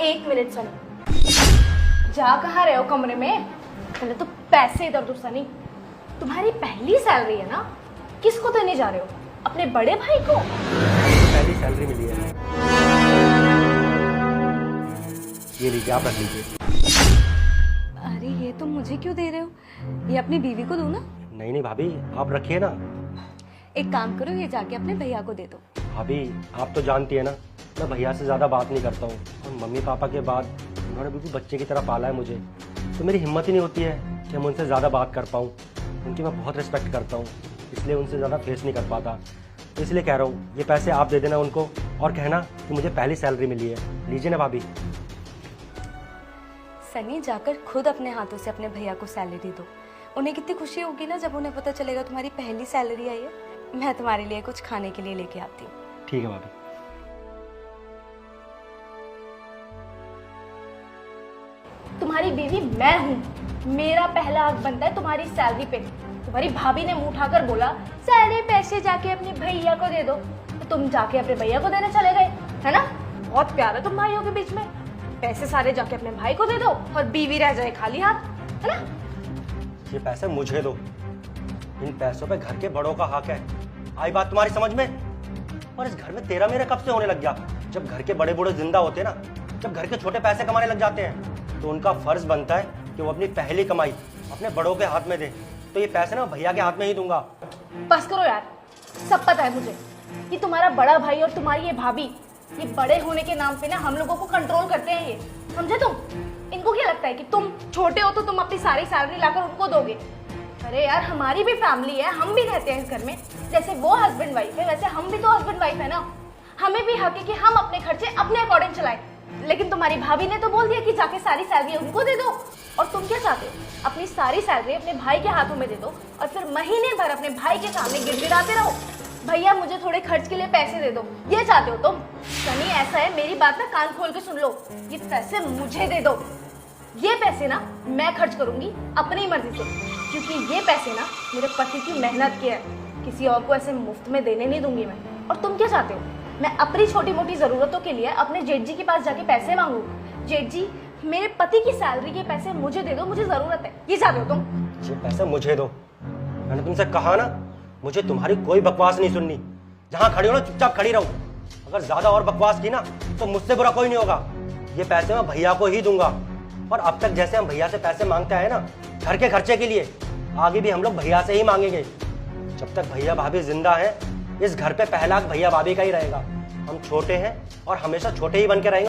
एक मिनट सनी, जा कहाँ रहे हो कमरे में? पहले तो पैसे इधर दो सनी। तुम्हारी पहली सैलरी है ना, किसको देने जा रहे हो? अपने बड़े भाई को? पहली सैलरी मिली है, ये लीजिए, आप रख लीजिए। अरे ये तो मुझे क्यों दे रहे हो? ये अपनी बीवी को दो ना। नहीं नहीं भाभी, आप रखिए ना। एक काम करो, ये जाके अपने भैया को दे दो। भाभी आप तो जानती है ना, मैं भैया से ज़्यादा बात नहीं करता हूँ, और मम्मी पापा के बाद उन्होंने बिल्कुल बच्चे की तरह पाला है मुझे, तो मेरी हिम्मत ही नहीं होती है कि मैं उनसे ज़्यादा बात कर पाऊँ। उनकी मैं बहुत रिस्पेक्ट करता हूँ, इसलिए उनसे ज़्यादा फेस नहीं कर पाता। इसलिए कह रहा हूँ, ये पैसे आप दे देना उनको और कहना कि मुझे पहली सैलरी मिली है। लीजिए ना भाभी। सनी, जाकर खुद अपने हाथों से अपने भैया को सैलरी दो। उन्हें कितनी खुशी होगी ना जब उन्हें पता चलेगा तुम्हारी पहली सैलरी आई है। मैं तुम्हारे लिए कुछ खाने के लिए लेके आती हूँ। ठीक है भाभी। तुम्हारी बीवी मैं हूँ, मेरा पहला हक बनता है तुम्हारी सैलरी पे। तुम्हारी भाभी ने मुंह उठाकर बोला सारे पैसे जाके अपने भैया को दे दो, तो तुम जाके अपने भैया को देने चले गए, है ना? बहुत प्यार है तुम भाइयों के बीच में। पैसे सारे जाके अपने भाई को दे दो और बीवी रह जाए खाली हाथ, है ना? ये पैसे मुझे दो, इन पैसों पे घर के बड़ों का हक है। आई बात तुम्हारी समझ में? और इस घर में तेरा मेरा कब से होने लग गया? जब घर के बड़े बूढ़े जिंदा होते हैं ना, जब घर के छोटे पैसे कमाने लग जाते हैं, तो उनका फर्ज बनता है कि वो अपनी पहली कमाई अपने बड़ों के हाथ में दे। तो ये पैसे ना भैया के हाथ में ही दूंगा। बस करो यार, सब पता है मुझे कि तुम्हारा बड़ा भाई और तुम्हारी ये भाभी, ये बड़े होने के नाम पे ना हम लोगों को कंट्रोल करते हैं। ये समझे तुम? इनको क्या लगता है कि तुम छोटे हो तो तुम अपनी सारी सैलरी लाकर उनको दोगे? अरे यार, हमारी भी फैमिली है, हम भी रहते हैं इस घर में। जैसे वो हस्बैंड वाइफ है, वैसे हम भी तो हस्बैंड वाइफ है ना। हमें भी हक है कि हम अपने खर्चे अपने अकॉर्डिंग चलाएं। लेकिन तुम्हारी भाभी ने तो बोल दिया कि जाके सारी सैलरी उनको दे दो। और तुम क्या चाहते हो? अपनी सारी सैलरी अपने भाई के हाथों में दे दो और फिर महीने भर अपने भाई के सामने गिड़गिड़ाते रहो, भैया मुझे थोड़े खर्च के लिए पैसे दे दो। ये चाहते हो तुम? सनी, ऐसा है, मेरी बात ना कान खोल के सुन लो। ये पैसे मुझे दे दो। ये पैसे ना मैं खर्च करूंगी अपनी मर्जी से, क्योंकि ये पैसे ना मेरे पति की मेहनत के है। किसी और को ऐसे मुफ्त में देने नहीं दूंगी मैं। और तुम क्या चाहते हो? मैं अपनी छोटी मोटी जरूरतों के लिए अपने जेठ जी के पास जाके पैसे मांगू? जेठ जी, मेरे पति की सैलरी के पैसे मुझे दे दो, मुझे जरूरत है। ये चाहते हो तुम? ये पैसे मुझे दो। मैंने तुमसे कहा ना, मुझे तुम्हारी कोई बकवास नहीं सुननी। जहां खड़ी हो ना, चुपचाप खड़ी रहो। अगर ज्यादा और बकवास की ना, तो मुझसे बुरा कोई नहीं होगा। ये पैसे मैं भैया को ही दूंगा। और अब तक जैसे हम भैया से पैसे मांगते आए ना घर के खर्चे के लिए, आगे भी हम लोग भैया से ही मांगेंगे। जब तक भैया भाभी जिंदा है, इस घर पे पहला हक भैया भाभी का ही रहेगा। हम छोटे हैं और हमेशा छोटे ही बन के रहेंगे।